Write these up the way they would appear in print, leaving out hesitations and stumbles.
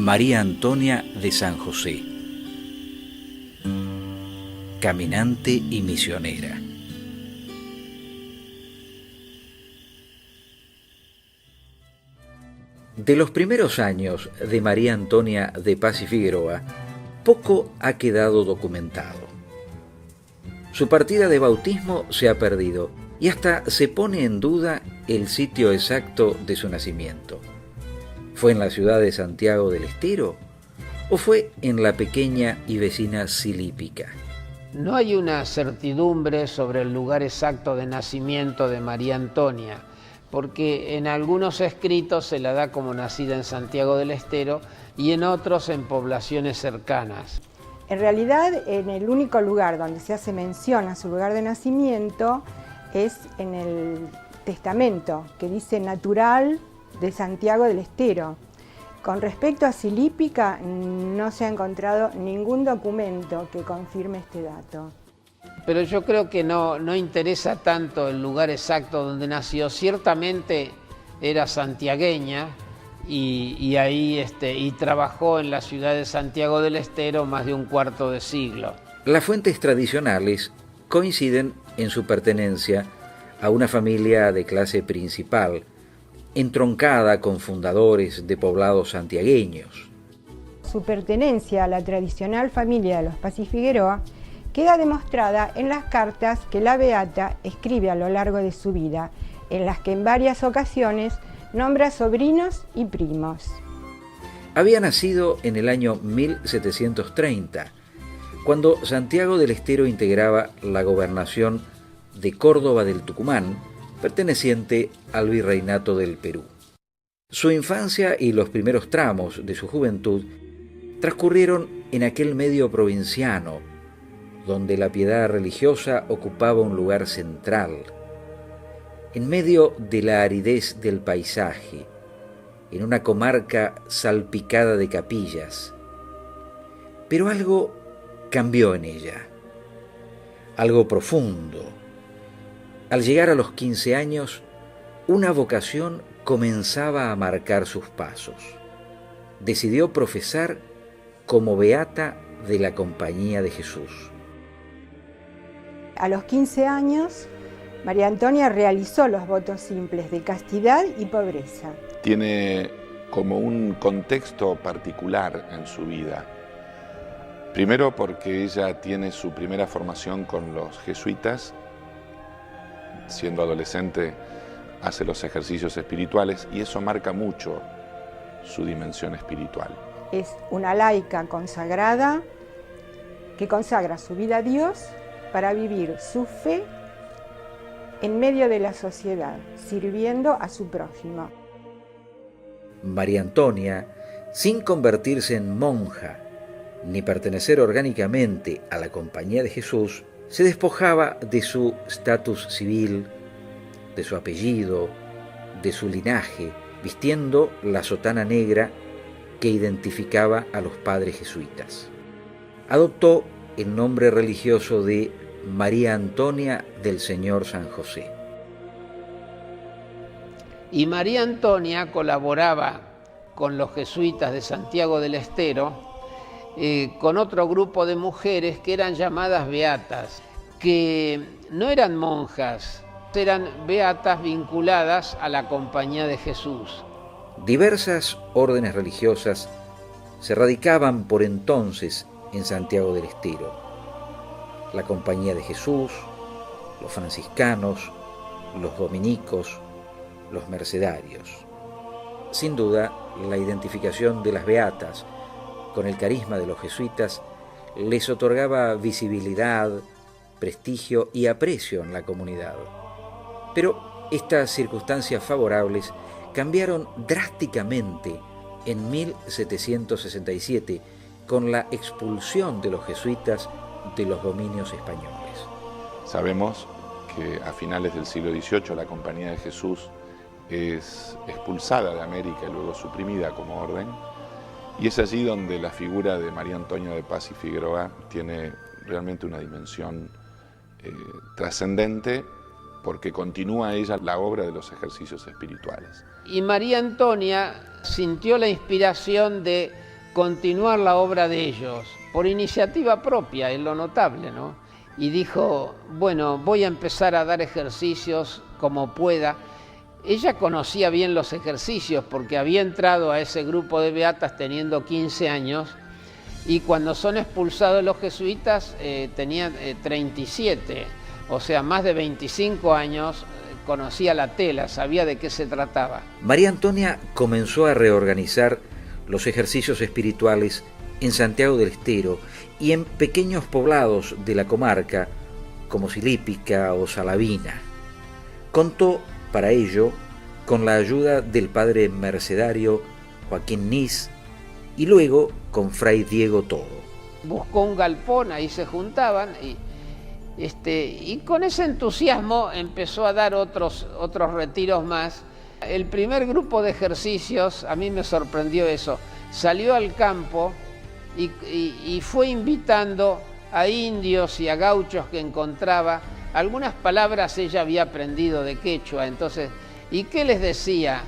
María Antonia de San José, caminante y misionera. De los primeros años de María Antonia de Paz y Figueroa, poco ha quedado documentado. Su partida de bautismo se ha perdido y hasta se pone en duda el sitio exacto de su nacimiento. ¿Fue en la ciudad de Santiago del Estero o fue en la pequeña y vecina Silípica? No hay una certidumbre sobre el lugar exacto de nacimiento de María Antonia, porque en algunos escritos se la da como nacida en Santiago del Estero y en otros en poblaciones cercanas. En realidad, en el único lugar donde se hace mención a su lugar de nacimiento es en el testamento, que dice natural de Santiago del Estero. Con respecto a Silípica, no se ha encontrado ningún documento que confirme este dato. Pero yo creo que no interesa tanto el lugar exacto donde nació. Ciertamente era santiagueña y ahí y trabajó en la ciudad de Santiago del Estero más de un cuarto de siglo. Las fuentes tradicionales coinciden en su pertenencia a una familia de clase principal, entroncada con fundadores de poblados santiagueños. Su pertenencia a la tradicional familia de los Paz y Figueroa queda demostrada en las cartas que la beata escribe a lo largo de su vida, en las que en varias ocasiones nombra sobrinos y primos. Había nacido en el año 1730, cuando Santiago del Estero integraba la gobernación de Córdoba del Tucumán, perteneciente al Virreinato del Perú. Su infancia y los primeros tramos de su juventud transcurrieron en aquel medio provinciano, donde la piedad religiosa ocupaba un lugar central, en medio de la aridez del paisaje, en una comarca salpicada de capillas. Pero algo cambió en ella, algo profundo. Al llegar a los 15 años, una vocación comenzaba a marcar sus pasos. Decidió profesar como beata de la Compañía de Jesús. A los 15 años, María Antonia realizó los votos simples de castidad y pobreza. Tiene como un contexto particular en su vida. Primero porque ella tiene su primera formación con los jesuitas. Siendo adolescente hace los ejercicios espirituales y eso marca mucho su dimensión espiritual. Es una laica consagrada que consagra su vida a Dios para vivir su fe en medio de la sociedad, sirviendo a su prójimo. María Antonia, sin convertirse en monja ni pertenecer orgánicamente a la Compañía de Jesús, se despojaba de su estatus civil, de su apellido, de su linaje, vistiendo la sotana negra que identificaba a los padres jesuitas. Adoptó el nombre religioso de María Antonia del Señor San José. Y María Antonia colaboraba con los jesuitas de Santiago del Estero, con otro grupo de mujeres que eran llamadas beatas, que no eran monjas, eran beatas vinculadas a la Compañía de Jesús. Diversas órdenes religiosas se radicaban por entonces en Santiago del Estero. La Compañía de Jesús, los franciscanos, los dominicos, los mercedarios. Sin duda, la identificación de las beatas con el carisma de los jesuitas les otorgaba visibilidad, prestigio y aprecio en la comunidad. Pero estas circunstancias favorables cambiaron drásticamente en 1767 con la expulsión de los jesuitas de los dominios españoles. Sabemos que a finales del siglo XVIII la Compañía de Jesús es expulsada de América y luego suprimida como orden. Y es allí donde la figura de María Antonia de Paz y Figueroa tiene realmente una dimensión trascendente, porque continúa ella la obra de los ejercicios espirituales. Y María Antonia sintió la inspiración de continuar la obra de ellos, por iniciativa propia, es lo notable, ¿no? Y dijo, bueno, voy a empezar a dar ejercicios como pueda. Ella conocía bien los ejercicios porque había entrado a ese grupo de beatas teniendo 15 años y cuando son expulsados los jesuitas tenían 37, o sea, más de 25 años, conocía la tela, sabía de qué se trataba. María Antonia comenzó a reorganizar los ejercicios espirituales en Santiago del Estero y en pequeños poblados de la comarca como Silípica o Salavina. Contó para ello con la ayuda del padre mercedario Joaquín Nis y luego con fray Diego Todo. Buscó un galpón, ahí se juntaban y con ese entusiasmo empezó a dar otros retiros más. El primer grupo de ejercicios, a mí me sorprendió eso, salió al campo y fue invitando a indios y a gauchos que encontraba. Algunas palabras ella había aprendido de quechua, entonces, ¿y qué les decía?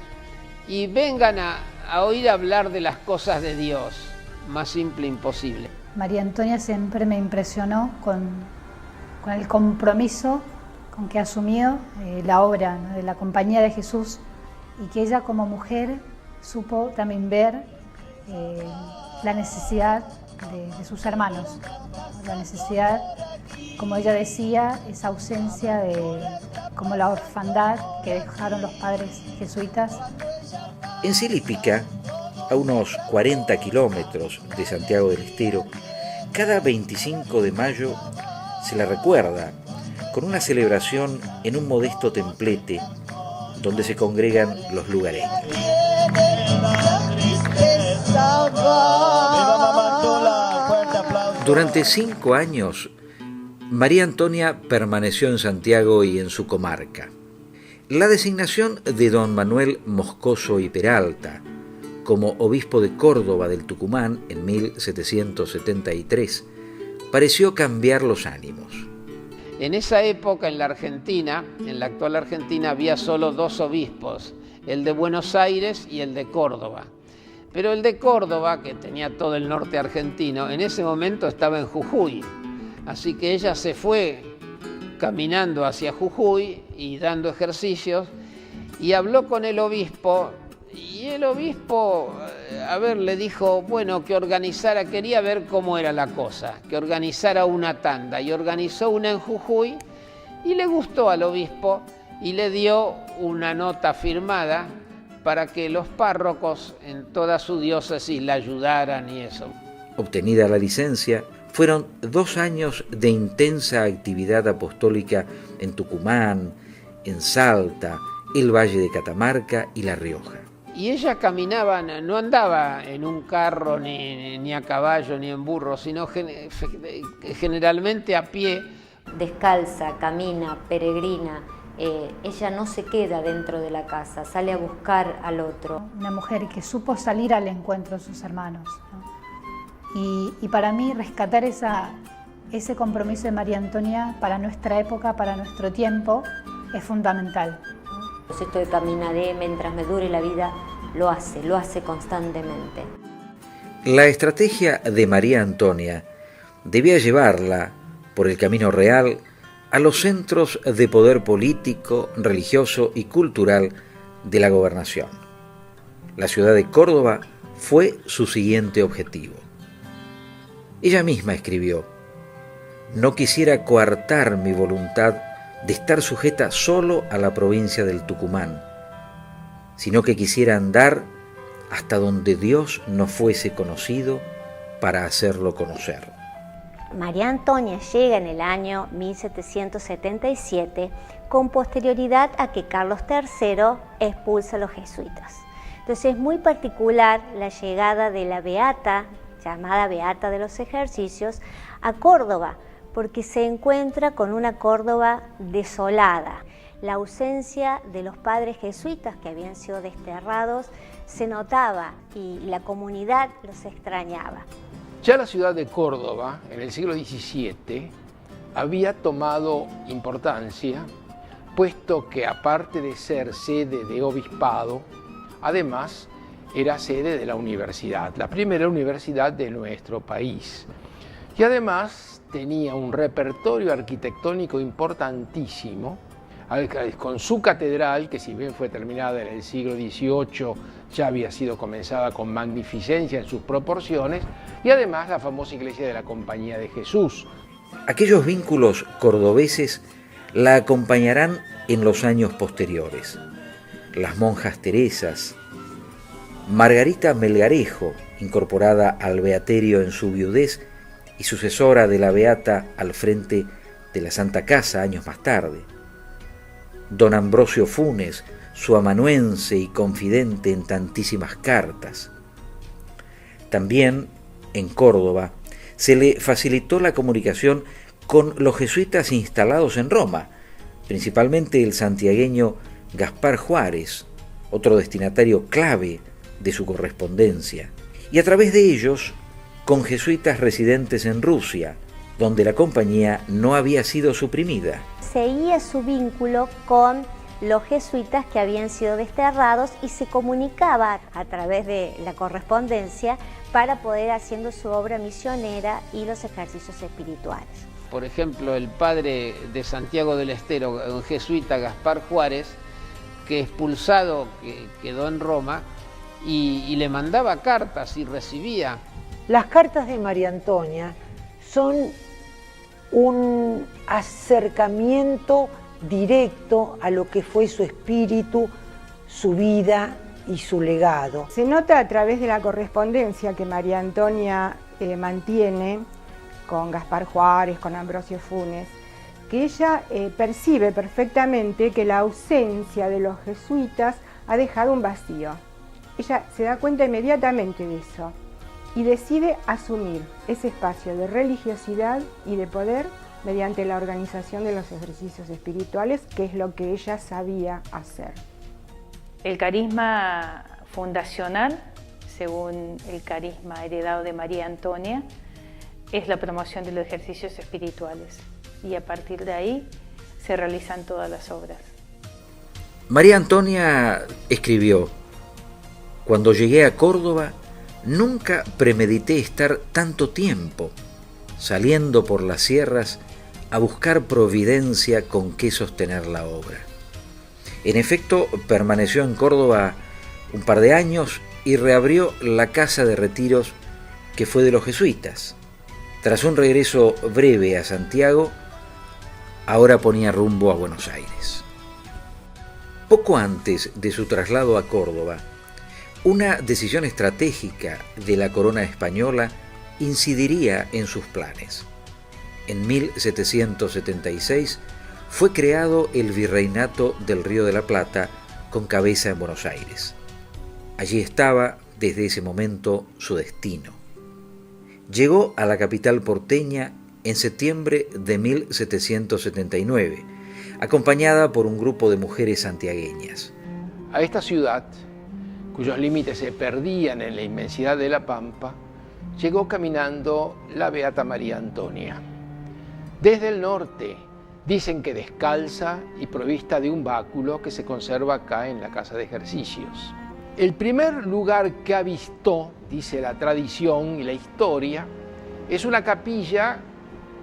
Y vengan a oír hablar de las cosas de Dios, más simple imposible. María Antonia siempre me impresionó con el compromiso con que asumió la obra, ¿no?, de la Compañía de Jesús, y que ella como mujer supo también ver la necesidad de sus hermanos, la necesidad, como ella decía, esa ausencia como la orfandad que dejaron los padres jesuitas. En Silípica, a unos 40 kilómetros de Santiago del Estero, cada 25 de mayo se la recuerda con una celebración en un modesto templete donde se congregan los lugareños. Durante 5 años, María Antonia permaneció en Santiago y en su comarca. La designación de don Manuel Moscoso y Peralta como obispo de Córdoba del Tucumán en 1773 pareció cambiar los ánimos. En esa época en la Argentina, en la actual Argentina, había solo 2 obispos, el de Buenos Aires y el de Córdoba. Pero el de Córdoba, que tenía todo el norte argentino, en ese momento estaba en Jujuy. Así que ella se fue caminando hacia Jujuy y dando ejercicios y habló con el obispo. Y el obispo, le dijo, bueno, que organizara, quería ver cómo era la cosa, que organizara una tanda. Y organizó una en Jujuy y le gustó al obispo y le dio una nota firmada para que los párrocos en toda su diócesis la ayudaran y eso. Obtenida la licencia, fueron 2 años de intensa actividad apostólica en Tucumán, en Salta, el Valle de Catamarca y La Rioja. Y ella caminaba, no andaba en un carro, ni a caballo, ni en burro, sino generalmente a pie. Descalza, camina, peregrina. Ella no se queda dentro de la casa, sale a buscar al otro. Una mujer que supo salir al encuentro de sus hermanos, ¿no? Y para mí rescatar ese compromiso de María Antonia para nuestra época, para nuestro tiempo, es fundamental. Esto de caminaré mientras me dure la vida, lo hace constantemente. La estrategia de María Antonia debía llevarla por el camino real a los centros de poder político, religioso y cultural de la gobernación. La ciudad de Córdoba fue su siguiente objetivo. Ella misma escribió: «No quisiera coartar mi voluntad de estar sujeta solo a la provincia del Tucumán, sino que quisiera andar hasta donde Dios no fuese conocido para hacerlo conocer». María Antonia llega en el año 1777 con posterioridad a que Carlos III expulsa a los jesuitas. Entonces es muy particular la llegada de la beata, llamada Beata de los Ejercicios, a Córdoba, porque se encuentra con una Córdoba desolada. La ausencia de los padres jesuitas que habían sido desterrados se notaba y la comunidad los extrañaba. Ya la ciudad de Córdoba, en el siglo XVII, había tomado importancia, puesto que aparte de ser sede de obispado, además era sede de la universidad, la primera universidad de nuestro país. Y además tenía un repertorio arquitectónico importantísimo, con su catedral, que si bien fue terminada en el siglo XVIII, ya había sido comenzada con magnificencia en sus proporciones, y además la famosa iglesia de la Compañía de Jesús. Aquellos vínculos cordobeses la acompañarán en los años posteriores. Las monjas Teresas, Margarita Melgarejo, incorporada al beaterio en su viudez y sucesora de la beata al frente de la Santa Casa años más tarde. Don Ambrosio Funes, su amanuense y confidente en tantísimas cartas. También, en Córdoba, se le facilitó la comunicación con los jesuitas instalados en Roma, principalmente el santiagueño Gaspar Juárez, otro destinatario clave de su correspondencia, y a través de ellos con jesuitas residentes en Rusia, donde la compañía no había sido suprimida. Seguía su vínculo con los jesuitas que habían sido desterrados y se comunicaba a través de la correspondencia para poder haciendo su obra misionera y los ejercicios espirituales. Por ejemplo, el padre de Santiago del Estero, un jesuita, Gaspar Juárez, que expulsado quedó en Roma y le mandaba cartas y recibía. Las cartas de María Antonia son un acercamiento directo a lo que fue su espíritu, su vida y su legado. Se nota a través de la correspondencia que María Antonia mantiene con Gaspar Juárez, con Ambrosio Funes, que ella percibe perfectamente que la ausencia de los jesuitas ha dejado un vacío. Ella se da cuenta inmediatamente de eso y decide asumir ese espacio de religiosidad y de poder mediante la organización de los ejercicios espirituales, que es lo que ella sabía hacer. El carisma fundacional, según el carisma heredado de María Antonia, es la promoción de los ejercicios espirituales, y a partir de ahí se realizan todas las obras. María Antonia escribió: «Cuando llegué a Córdoba, nunca premedité estar tanto tiempo saliendo por las sierras a buscar providencia con qué sostener la obra». En efecto, permaneció en Córdoba un par de años y reabrió la casa de retiros que fue de los jesuitas. Tras un regreso breve a Santiago, ahora ponía rumbo a Buenos Aires. Poco antes de su traslado a Córdoba, una decisión estratégica de la corona española incidiría en sus planes. En 1776 fue creado el Virreinato del Río de la Plata con cabeza en Buenos Aires. Allí estaba desde ese momento su destino. Llegó a la capital porteña en septiembre de 1779, acompañada por un grupo de mujeres santiagueñas. A esta ciudad, cuyos límites se perdían en la inmensidad de la Pampa, llegó caminando la beata María Antonia. Desde el norte, dicen que descalza y provista de un báculo que se conserva acá en la casa de ejercicios. El primer lugar que avistó, dice la tradición y la historia, es una capilla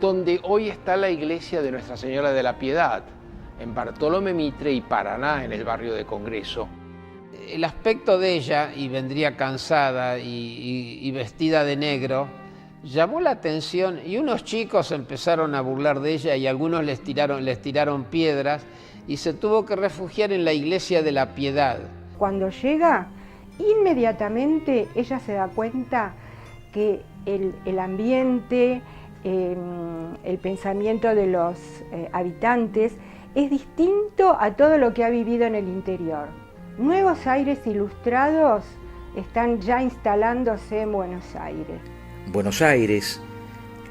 donde hoy está la iglesia de Nuestra Señora de la Piedad, en Bartolomé Mitre y Paraná, en el barrio de Congreso. El aspecto de ella, y vendría cansada y vestida de negro, llamó la atención y unos chicos empezaron a burlar de ella y algunos les tiraron piedras y se tuvo que refugiar en la iglesia de la Piedad. Cuando llega, inmediatamente ella se da cuenta que el ambiente, el pensamiento de los habitantes es distinto a todo lo que ha vivido en el interior. Nuevos aires ilustrados están ya instalándose en Buenos Aires. Buenos Aires,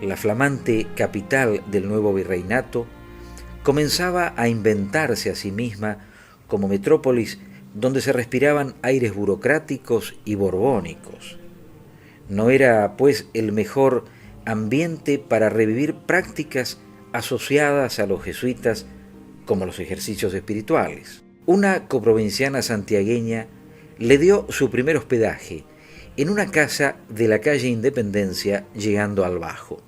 la flamante capital del nuevo virreinato, comenzaba a inventarse a sí misma como metrópolis donde se respiraban aires burocráticos y borbónicos. No era, pues, el mejor ambiente para revivir prácticas asociadas a los jesuitas como los ejercicios espirituales. Una coprovinciana santiagueña le dio su primer hospedaje en una casa de la calle Independencia, llegando al Bajo.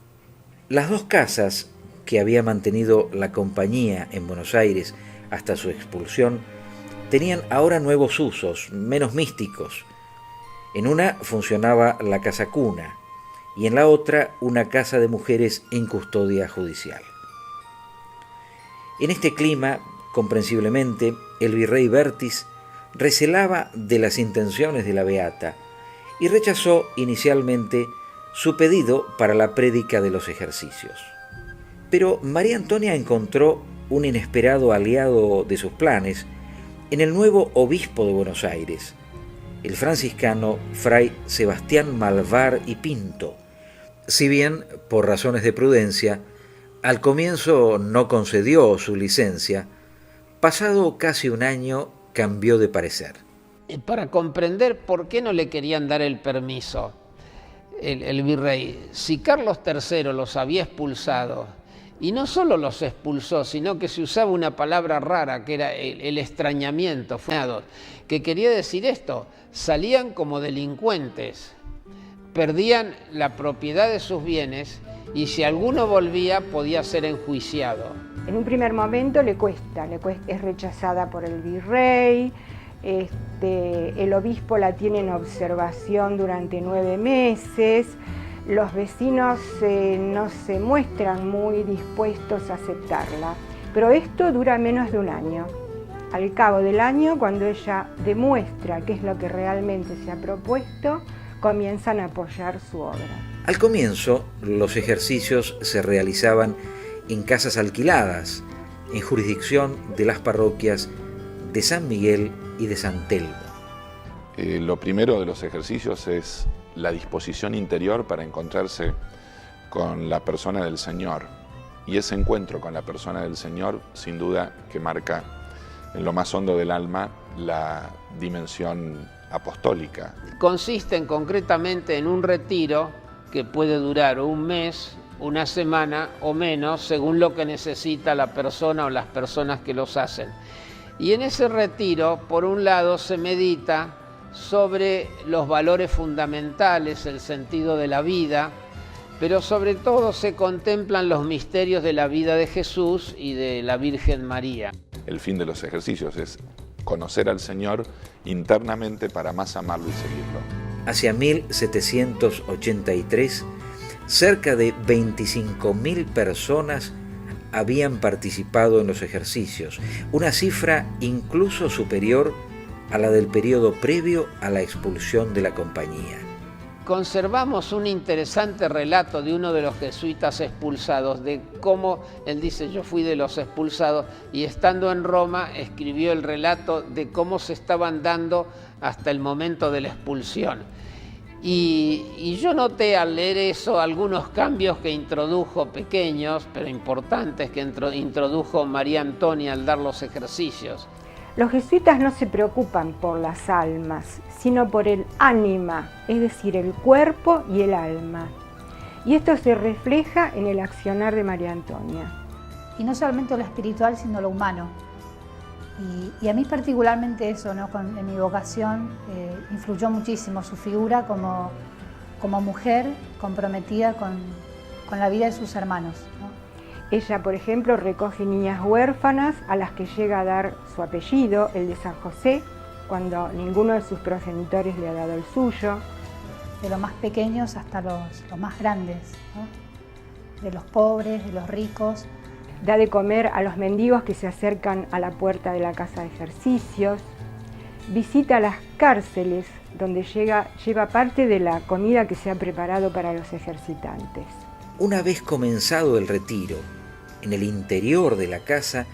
Las dos casas que había mantenido la compañía en Buenos Aires hasta su expulsión tenían ahora nuevos usos, menos místicos. En una funcionaba la casa cuna y en la otra una casa de mujeres en custodia judicial. En este clima, comprensiblemente, el virrey Bertis recelaba de las intenciones de la beata y rechazó inicialmente su pedido para la prédica de los ejercicios. Pero María Antonia encontró un inesperado aliado de sus planes en el nuevo obispo de Buenos Aires, el franciscano fray Sebastián Malvar y Pinto. Si bien, por razones de prudencia, al comienzo no concedió su licencia, pasado casi un año cambió de parecer. Para comprender por qué no le querían dar el permiso el virrey, si Carlos III los había expulsado, y no solo los expulsó, sino que se usaba una palabra rara, que era el extrañamiento, que quería decir esto: salían como delincuentes, perdían la propiedad de sus bienes y si alguno volvía podía ser enjuiciado. En un primer momento le cuesta, es rechazada por el virrey, el obispo la tiene en observación durante 9 meses, los vecinos no se muestran muy dispuestos a aceptarla, pero esto dura menos de un año. Al cabo del año, cuando ella demuestra qué es lo que realmente se ha propuesto, comienzan a apoyar su obra. Al comienzo, los ejercicios se realizaban en casas alquiladas, en jurisdicción de las parroquias de San Miguel y de San Telmo. Lo primero de los ejercicios es la disposición interior para encontrarse con la persona del Señor. Y ese encuentro con la persona del Señor, sin duda, que marca en lo más hondo del alma la dimensión apostólica. Consisten concretamente en un retiro que puede durar un mes, una semana o menos, según lo que necesita la persona o las personas que los hacen. Y en ese retiro, por un lado, se medita sobre los valores fundamentales, el sentido de la vida, pero sobre todo se contemplan los misterios de la vida de Jesús y de la Virgen María. El fin de los ejercicios es conocer al Señor internamente para más amarlo y seguirlo. Hacia 1783, cerca de 25.000 personas habían participado en los ejercicios, una cifra incluso superior a la del periodo previo a la expulsión de la compañía. Conservamos un interesante relato de uno de los jesuitas expulsados, de cómo él dice: yo fui de los expulsados, y estando en Roma escribió el relato de cómo se estaban dando hasta el momento de la expulsión. Y yo noté al leer eso algunos cambios que introdujo, pequeños pero importantes, que introdujo María Antonia al dar los ejercicios. Los jesuitas no se preocupan por las almas, sino por el ánima, es decir, el cuerpo y el alma. Y esto se refleja en el accionar de María Antonia. Y no solamente lo espiritual, sino lo humano. Y a mí particularmente eso, ¿no? En mi vocación influyó muchísimo su figura como mujer comprometida con la vida de sus hermanos, ¿no? Ella, por ejemplo, recoge niñas huérfanas a las que llega a dar su apellido, el de San José, cuando ninguno de sus progenitores le ha dado el suyo. De los más pequeños hasta los más grandes, ¿no? De los pobres, de los ricos. Da de comer a los mendigos que se acercan a la puerta de la casa de ejercicios. Visita las cárceles, donde lleva parte de la comida que se ha preparado para los ejercitantes. Una vez comenzado el retiro, en el interior de la casa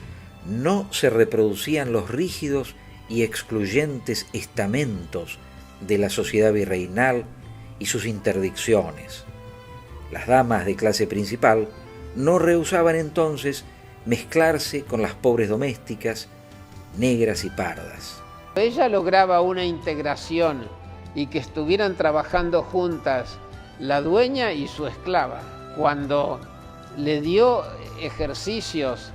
no se reproducían los rígidos y excluyentes estamentos de la sociedad virreinal y sus interdicciones. Las damas de clase principal no rehusaban entonces mezclarse con las pobres domésticas, negras y pardas. Ella lograba una integración y que estuvieran trabajando juntas la dueña y su esclava. Cuando le dio ejercicios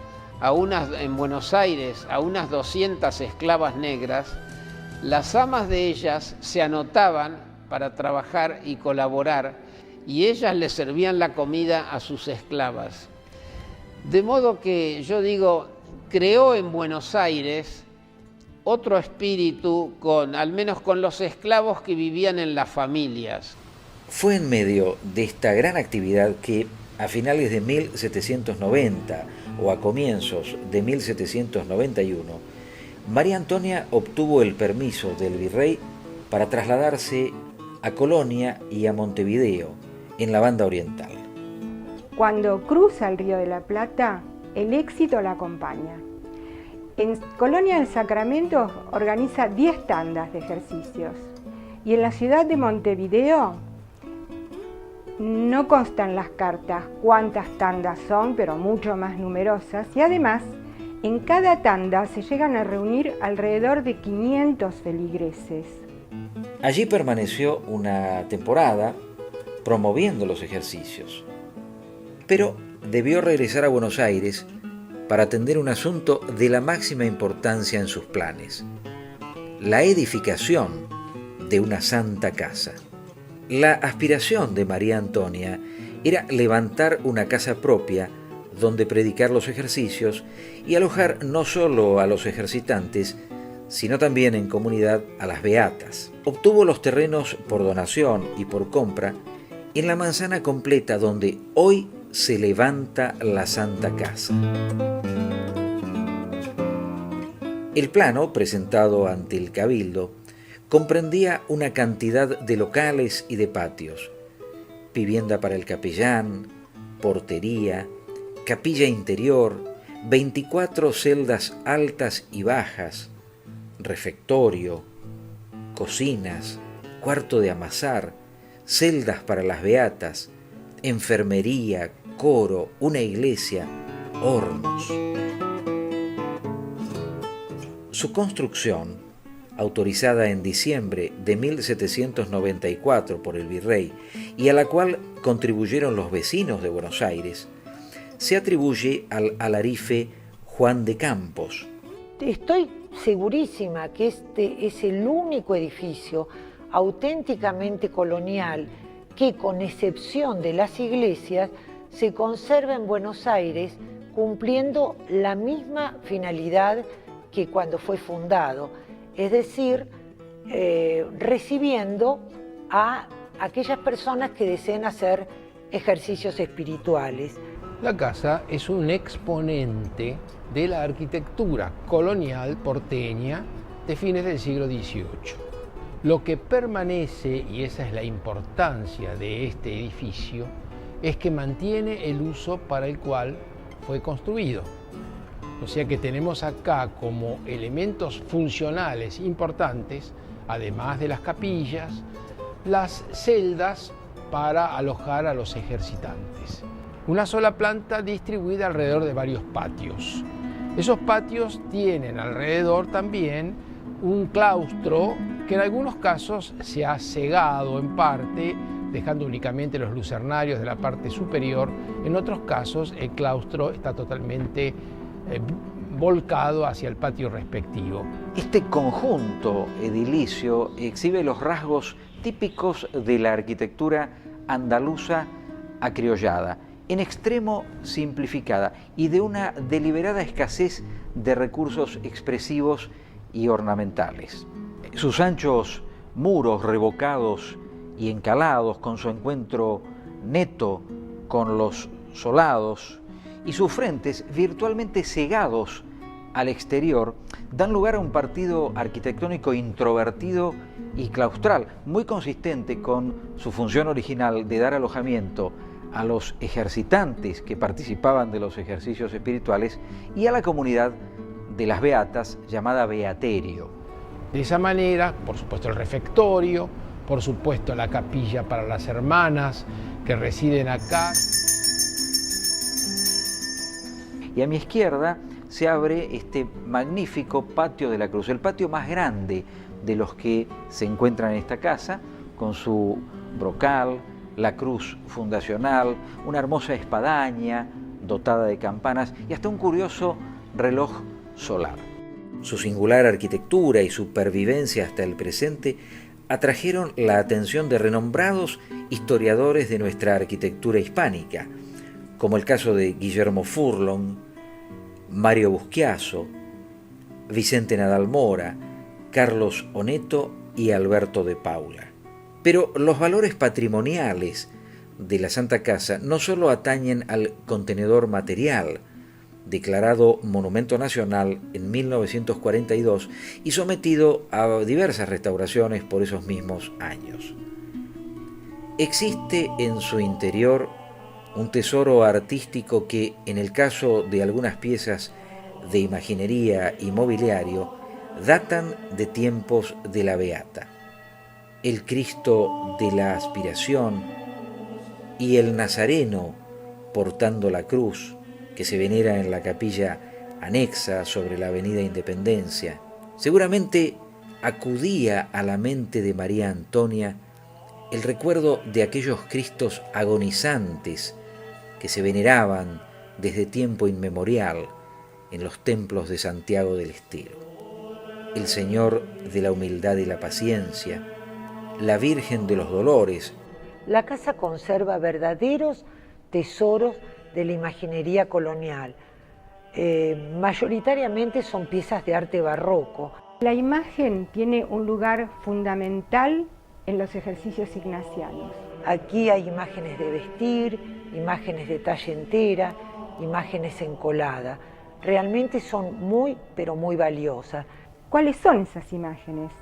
en Buenos Aires a unas 200 esclavas negras, Las amas de ellas se anotaban para trabajar y colaborar, y ellas le servían la comida a sus esclavas. De modo que, yo digo, creó en Buenos Aires otro espíritu, al menos con los esclavos que vivían en las familias. Fue en medio de esta gran actividad que, a finales de 1790 o a comienzos de 1791, María Antonia obtuvo el permiso del virrey para trasladarse a Colonia y a Montevideo, en la Banda Oriental. Cuando cruza el Río de la Plata, el éxito la acompaña. En Colonia del Sacramento organiza 10 tandas de ejercicios y en la ciudad de Montevideo no constan las cartas cuántas tandas son, pero mucho más numerosas, y además en cada tanda se llegan a reunir alrededor de 500 feligreses. Allí permaneció una temporada promoviendo los ejercicios, pero debió regresar a Buenos Aires para atender un asunto de la máxima importancia en sus planes: la edificación de una santa casa. La aspiración de María Antonia era levantar una casa propia donde predicar los ejercicios y alojar no solo a los ejercitantes, sino también en comunidad a las beatas. Obtuvo los terrenos por donación y por compra en la manzana completa donde hoy se levanta la Santa Casa. El plano presentado ante el Cabildo comprendía una cantidad de locales y de patios: vivienda para el capellán, portería, capilla interior, 24 celdas altas y bajas, refectorio, cocinas, cuarto de amasar, celdas para las beatas, enfermería, coro, una iglesia, hornos. Su construcción, autorizada en diciembre de 1794 por el virrey y a la cual contribuyeron los vecinos de Buenos Aires, se atribuye al alarife Juan de Campos. Estoy segurísima que este es el único edificio auténticamente colonial que, con excepción de las iglesias, se conserva en Buenos Aires cumpliendo la misma finalidad que cuando fue fundado, es decir, recibiendo a aquellas personas que deseen hacer ejercicios espirituales. La casa es un exponente de la arquitectura colonial porteña de fines del siglo XVIII. Lo que permanece, y esa es la importancia de este edificio, es que mantiene el uso para el cual fue construido. O sea que tenemos acá como elementos funcionales importantes, además de las capillas, las celdas para alojar a los ejercitantes. Una sola planta distribuida alrededor de varios patios. Esos patios tienen alrededor también un claustro que en algunos casos se ha cegado en parte, dejando únicamente los lucernarios de la parte superior. En otros casos el claustro está totalmente volcado hacia el patio respectivo. Este conjunto edilicio exhibe los rasgos típicos de la arquitectura andaluza acriollada, en extremo simplificada y de una deliberada escasez de recursos expresivos y ornamentales. Sus anchos muros revocados y encalados, con su encuentro neto con los solados y sus frentes virtualmente cegados al exterior, dan lugar a un partido arquitectónico introvertido y claustral, muy consistente con su función original de dar alojamiento a los ejercitantes que participaban de los ejercicios espirituales y a la comunidad de las beatas, llamada beaterio. De esa manera, por supuesto, el refectorio, por supuesto la capilla para las hermanas que residen acá. Y a mi izquierda se abre este magnífico patio de la Cruz, el patio más grande de los que se encuentran en esta casa, con su brocal, la cruz fundacional, una hermosa espadaña dotada de campanas y hasta un curioso reloj solar. Su singular arquitectura y su pervivencia hasta el presente atrajeron la atención de renombrados historiadores de nuestra arquitectura hispánica, como el caso de Guillermo Furlong, Mario Buschiaso, Vicente Nadal Mora, Carlos Oneto y Alberto de Paula. Pero los valores patrimoniales de la Santa Casa no solo atañen al contenedor material, declarado Monumento Nacional en 1942 y sometido a diversas restauraciones por esos mismos años. Existe en su interior un tesoro artístico que, en el caso de algunas piezas de imaginería y mobiliario, datan de tiempos de la Beata. El Cristo de la Aspiración y el Nazareno portando la cruz, que se venera en la capilla anexa sobre la avenida Independencia, seguramente acudía a la mente de María Antonia el recuerdo de aquellos Cristos agonizantes que se veneraban desde tiempo inmemorial en los templos de Santiago del Estero. El Señor de la Humildad y la Paciencia, la Virgen de los Dolores. La casa conserva verdaderos tesoros de la imaginería colonial. Mayoritariamente son piezas de arte barroco. La imagen tiene un lugar fundamental en los ejercicios ignacianos. Aquí hay imágenes de vestir, imágenes de talla entera, imágenes encoladas. Realmente son muy, pero muy valiosas. ¿Cuáles son esas imágenes?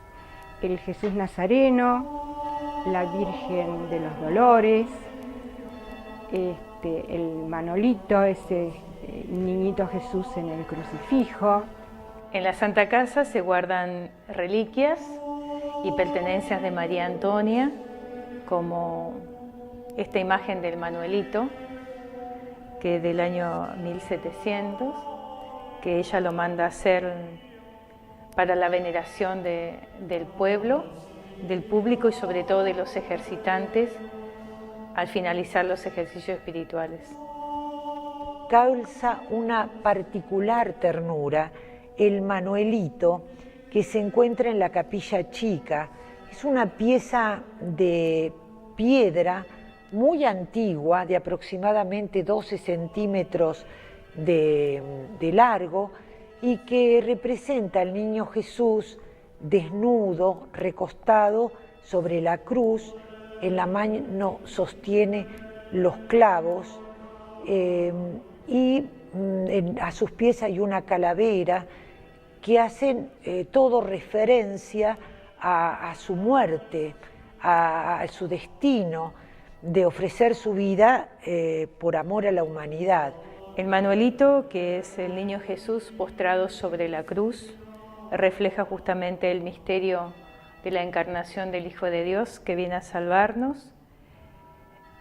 El Jesús Nazareno, la Virgen de los Dolores, el Manolito, ese niñito Jesús en el crucifijo. En la Santa Casa se guardan reliquias y pertenencias de María Antonia, como esta imagen del Manuelito, que es del año 1700, que ella lo manda a hacer para la veneración del pueblo, del público y sobre todo de los ejercitantes al finalizar los ejercicios espirituales. Causa una particular ternura el Manuelito que se encuentra en la Capilla Chica. Es una pieza de piedra muy antigua, de aproximadamente 12 centímetros de largo, y que representa al niño Jesús desnudo, recostado sobre la cruz. En la mano sostiene los clavos y a sus pies hay una calavera que hacen todo referencia a su muerte, a su destino de ofrecer su vida por amor a la humanidad. El Manuelito, que es el niño Jesús postrado sobre la cruz, refleja justamente el misterio de la encarnación del Hijo de Dios que viene a salvarnos,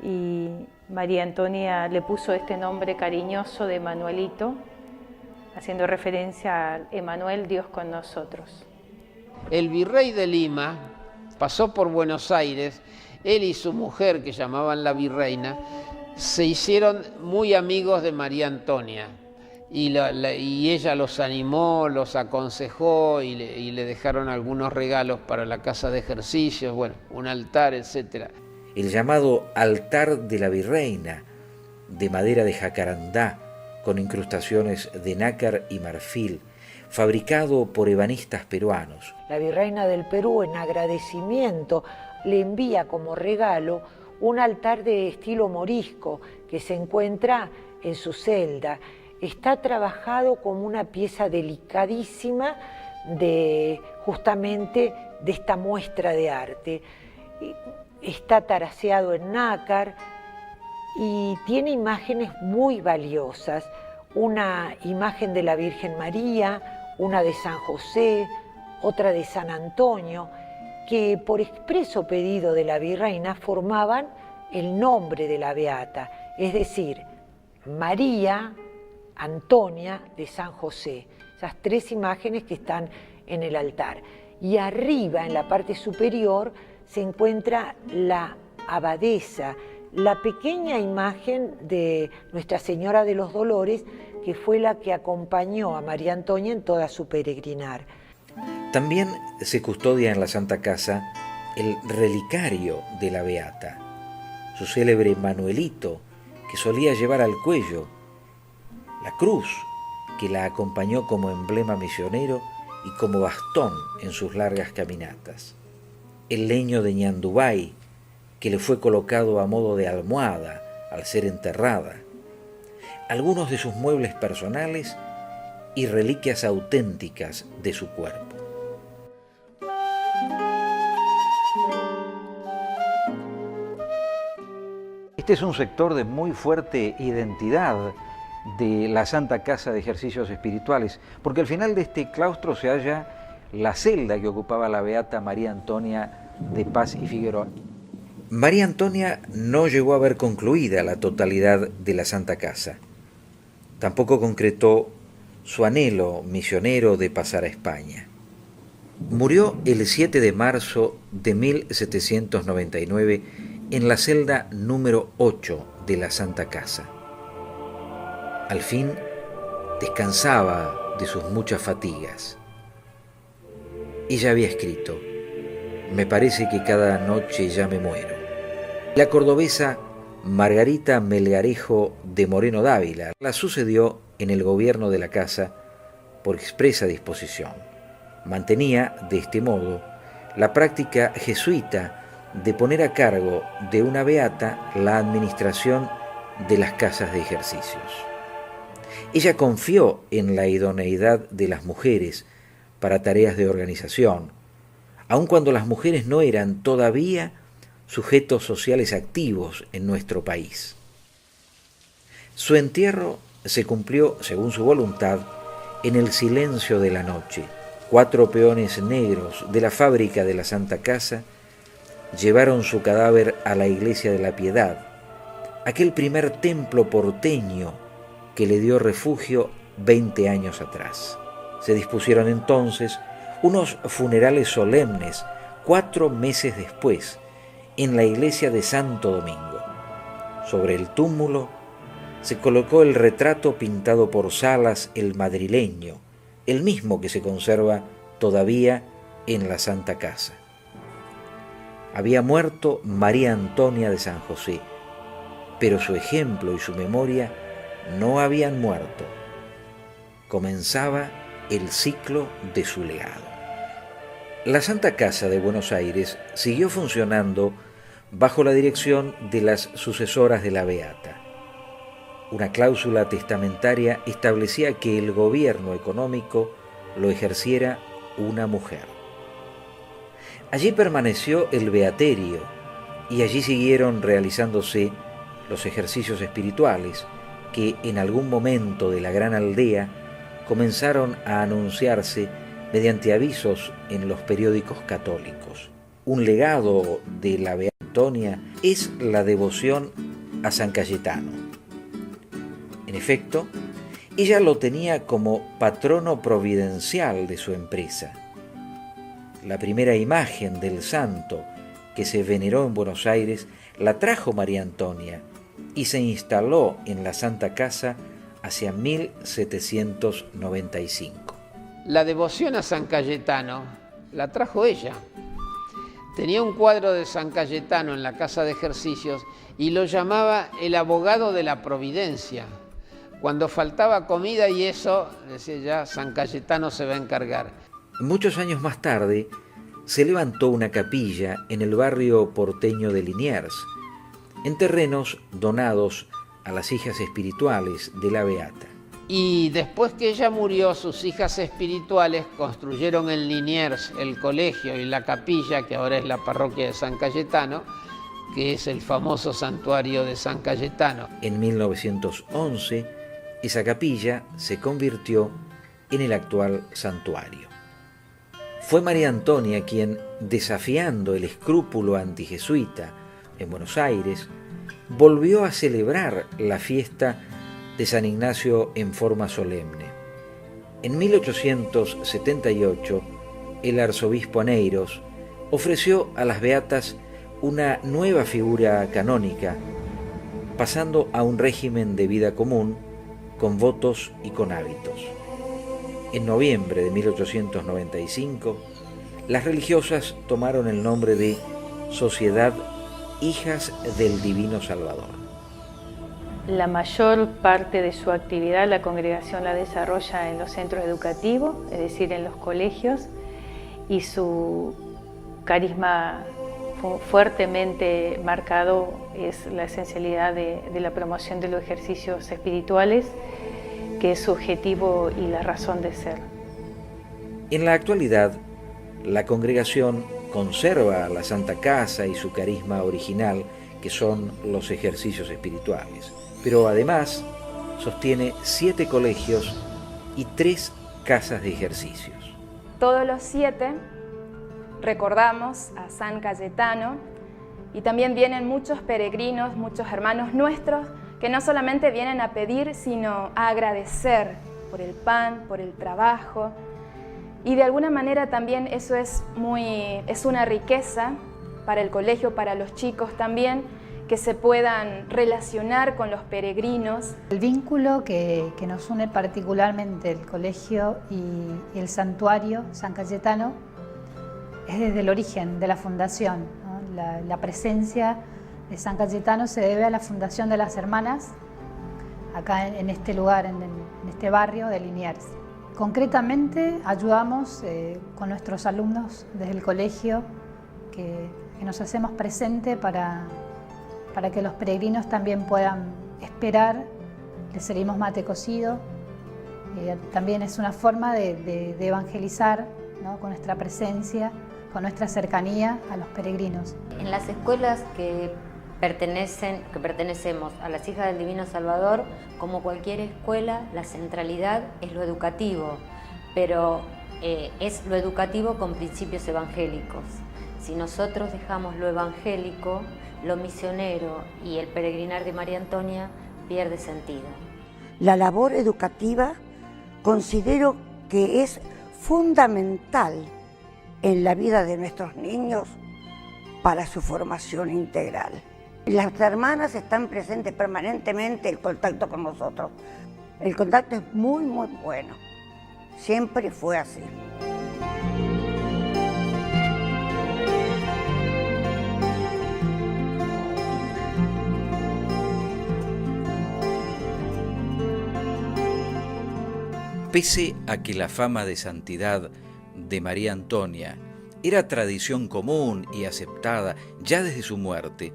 y María Antonia le puso este nombre cariñoso de Manuelito, haciendo referencia a Emmanuel, Dios con nosotros. El virrey de Lima pasó por Buenos Aires, él y su mujer, que llamaban la virreina, se hicieron muy amigos de María Antonia. Y ella los animó, los aconsejó y le dejaron algunos regalos para la casa de ejercicios, bueno, un altar, etc. El llamado altar de la virreina, de madera de jacarandá, con incrustaciones de nácar y marfil, fabricado por ebanistas peruanos. La virreina del Perú, en agradecimiento, le envía como regalo un altar de estilo morisco que se encuentra en su celda. Está trabajado como una pieza delicadísima justamente de esta muestra de arte. Está taraseado en nácar y tiene imágenes muy valiosas. Una imagen de la Virgen María, una de San José, otra de San Antonio, que por expreso pedido de la virreina formaban el nombre de la beata, es decir, María Antonia de San José. Esas tres imágenes que están en el altar. Y arriba, en la parte superior, se encuentra la abadesa, la pequeña imagen de Nuestra Señora de los Dolores, que fue la que acompañó a María Antonia en toda su peregrinar. También se custodia en la Santa Casa el relicario de la Beata, su célebre manuelito que solía llevar al cuello, la cruz que la acompañó como emblema misionero y como bastón en sus largas caminatas, el leño de ñandubay que le fue colocado a modo de almohada al ser enterrada, algunos de sus muebles personales y reliquias auténticas de su cuerpo. Este es un sector de muy fuerte identidad de la Santa Casa de Ejercicios Espirituales, porque al final de este claustro se halla la celda que ocupaba la Beata María Antonia de Paz y Figueroa. María Antonia no llegó a ver concluida la totalidad de la Santa Casa. Tampoco concretó su anhelo misionero de pasar a España. Murió el 7 de marzo de 1799 en la celda número 8 de la Santa Casa. Al fin descansaba de sus muchas fatigas. Ella había escrito: me parece que cada noche ya me muero. La cordobesa Margarita Melgarejo de Moreno Dávila la sucedió en el gobierno de la casa por expresa disposición. Mantenía, de este modo, la práctica jesuita de poner a cargo de una beata la administración de las casas de ejercicios. Ella confió en la idoneidad de las mujeres para tareas de organización, aun cuando las mujeres no eran todavía sujetos sociales activos en nuestro país. Su entierro se cumplió, según su voluntad, en el silencio de la noche. 4 peones negros de la fábrica de la Santa Casa llevaron su cadáver a la Iglesia de la Piedad, aquel primer templo porteño que le dio refugio 20 años atrás. Se dispusieron entonces unos funerales solemnes 4 meses después en la iglesia de Santo Domingo. Sobre el túmulo se colocó el retrato pintado por Salas el madrileño, el mismo que se conserva todavía en la Santa Casa. Había muerto María Antonia de San José, pero su ejemplo y su memoria no habían muerto. Comenzaba el ciclo de su legado. La Santa Casa de Buenos Aires siguió funcionando bajo la dirección de las sucesoras de la Beata. Una cláusula testamentaria establecía que el gobierno económico lo ejerciera una mujer. Allí permaneció el beaterio y allí siguieron realizándose los ejercicios espirituales que en algún momento de la gran aldea comenzaron a anunciarse mediante avisos en los periódicos católicos. Un legado de la Beata Antonia es la devoción a San Cayetano. En efecto, ella lo tenía como patrono providencial de su empresa. La primera imagen del santo que se veneró en Buenos Aires la trajo María Antonia y se instaló en la Santa Casa hacia 1795. La devoción a San Cayetano la trajo ella. Tenía un cuadro de San Cayetano en la casa de ejercicios y lo llamaba el abogado de la providencia. Cuando faltaba comida y eso, decía ya, San Cayetano se va a encargar. Muchos años más tarde, se levantó una capilla en el barrio porteño de Liniers, en terrenos donados a las hijas espirituales de la Beata. Y después que ella murió, sus hijas espirituales construyeron en Liniers el colegio y la capilla, que ahora es la parroquia de San Cayetano, que es el famoso santuario de San Cayetano. En 1911, esa capilla se convirtió en el actual santuario. Fue María Antonia quien, desafiando el escrúpulo antijesuita en Buenos Aires, volvió a celebrar la fiesta de San Ignacio en forma solemne. En 1878, el arzobispo Aneiros ofreció a las beatas una nueva figura canónica, pasando a un régimen de vida común con votos y con hábitos. En noviembre de 1895, las religiosas tomaron el nombre de Sociedad Hijas del Divino Salvador. La mayor parte de su actividad la congregación la desarrolla en los centros educativos, es decir, en los colegios, y su carisma fuertemente marcado es la esencialidad de la promoción de los ejercicios espirituales, que es su objetivo y la razón de ser. En la actualidad, la congregación conserva la Santa Casa y su carisma original, que son los ejercicios espirituales, pero además sostiene 7 colegios y 3 casas de ejercicios. Todos los 7 recordamos a San Cayetano y también vienen muchos peregrinos, muchos hermanos nuestros que no solamente vienen a pedir, sino a agradecer por el pan, por el trabajo. Y de alguna manera también eso es una riqueza para el colegio, para los chicos también, que se puedan relacionar con los peregrinos. El vínculo que nos une particularmente el colegio y el santuario San Cayetano es desde el origen de la fundación, ¿no? La presencia de San Cayetano se debe a la fundación de las hermanas, acá en este lugar, en este barrio de Liniers. Concretamente ayudamos con nuestros alumnos desde el colegio, que nos hacemos presente para que los peregrinos también puedan esperar. Les servimos mate cocido. También es una forma de evangelizar, ¿no? Con nuestra presencia, con nuestra cercanía a los peregrinos. En las escuelas que pertenecemos a las Hijas del Divino Salvador, como cualquier escuela, la centralidad es lo educativo, pero es lo educativo con principios evangélicos. Si nosotros dejamos lo evangélico, lo misionero y el peregrinar de María Antonia pierde sentido. La labor educativa considero que es fundamental en la vida de nuestros niños para su formación integral. Las hermanas están presentes permanentemente en contacto con nosotros. El contacto es muy, muy bueno. Siempre fue así. Pese a que la fama de santidad de María Antonia era tradición común y aceptada ya desde su muerte,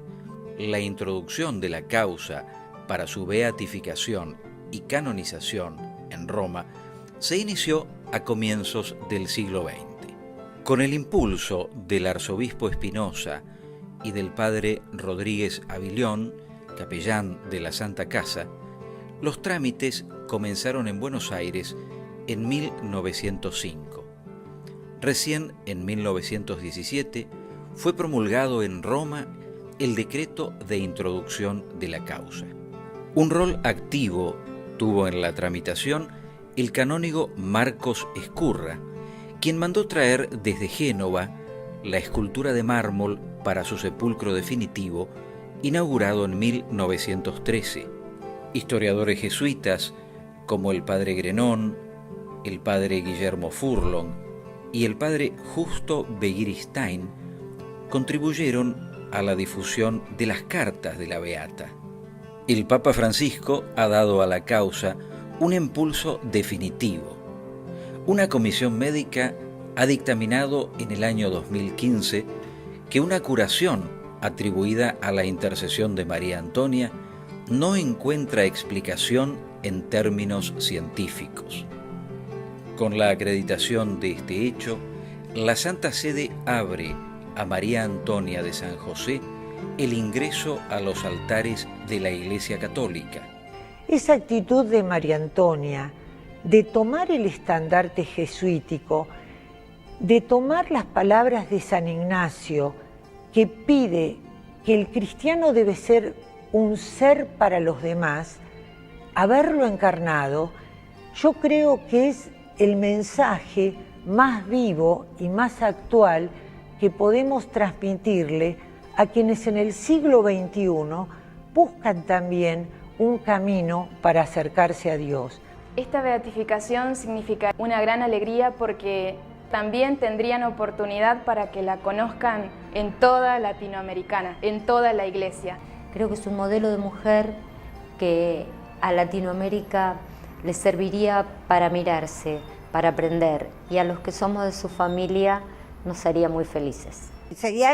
la introducción de la causa para su beatificación y canonización en Roma se inició a comienzos del siglo XX. Con el impulso del arzobispo Espinosa y del padre Rodríguez Avilión, capellán de la Santa Casa, los trámites comenzaron en Buenos Aires en 1905. Recién en 1917 fue promulgado en Roma el decreto de introducción de la causa. Un rol activo tuvo en la tramitación el canónigo Marcos Escurra, quien mandó traer desde Génova la escultura de mármol para su sepulcro definitivo, inaugurado en 1913. Historiadores jesuitas como el padre Grenón, el padre Guillermo Furlong y el padre Justo Begiristain contribuyeron a la difusión de las cartas de la Beata. El Papa Francisco ha dado a la causa un impulso definitivo. Una comisión médica ha dictaminado en el año 2015 que una curación atribuida a la intercesión de María Antonia no encuentra explicación en términos científicos. Con la acreditación de este hecho, la Santa Sede abre a María Antonia de San José el ingreso a los altares de la Iglesia Católica. Esa actitud de María Antonia, de tomar el estandarte jesuítico, de tomar las palabras de San Ignacio, que pide que el cristiano debe ser un ser para los demás, haberlo encarnado, yo creo que es el mensaje más vivo y más actual que podemos transmitirle a quienes en el siglo XXI buscan también un camino para acercarse a Dios. Esta beatificación significa una gran alegría porque también tendrían oportunidad para que la conozcan en toda Latinoamericana, en toda la Iglesia. Creo que es un modelo de mujer que a Latinoamérica le serviría para mirarse, para aprender, y a los que somos de su familia nos haría muy felices. Sería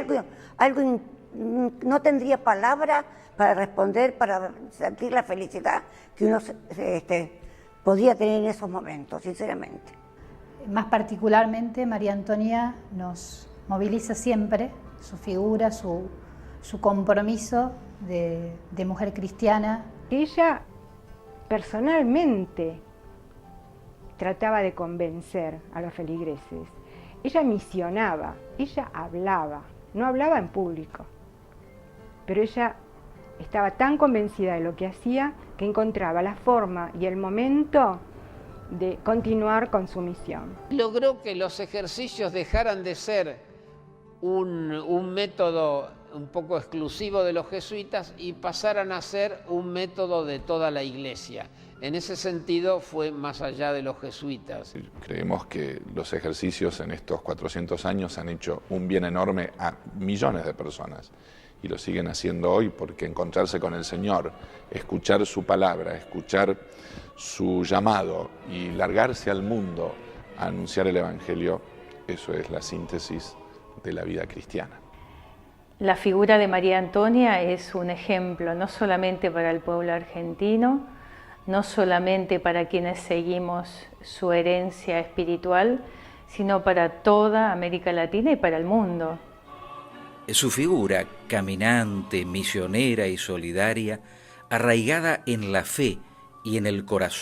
algo no tendría palabra para responder, para sentir la felicidad que uno podía tener en esos momentos, sinceramente. Más particularmente, María Antonia nos moviliza siempre, su figura, su compromiso de mujer cristiana. Ella personalmente trataba de convencer a los feligreses. Ella misionaba, ella hablaba, no hablaba en público, pero ella estaba tan convencida de lo que hacía que encontraba la forma y el momento de continuar con su misión. Logró que los ejercicios dejaran de ser un método un poco exclusivo de los jesuitas y pasaran a ser un método de toda la Iglesia. En ese sentido fue más allá de los jesuitas. Creemos que los ejercicios en estos 400 años han hecho un bien enorme a millones de personas y lo siguen haciendo hoy, porque encontrarse con el Señor, escuchar su palabra, escuchar su llamado y largarse al mundo a anunciar el Evangelio, eso es la síntesis de la vida cristiana. La figura de María Antonia es un ejemplo no solamente para el pueblo argentino, no solamente para quienes seguimos su herencia espiritual, sino para toda América Latina y para el mundo. Su figura, caminante, misionera y solidaria, arraigada en la fe y en el corazón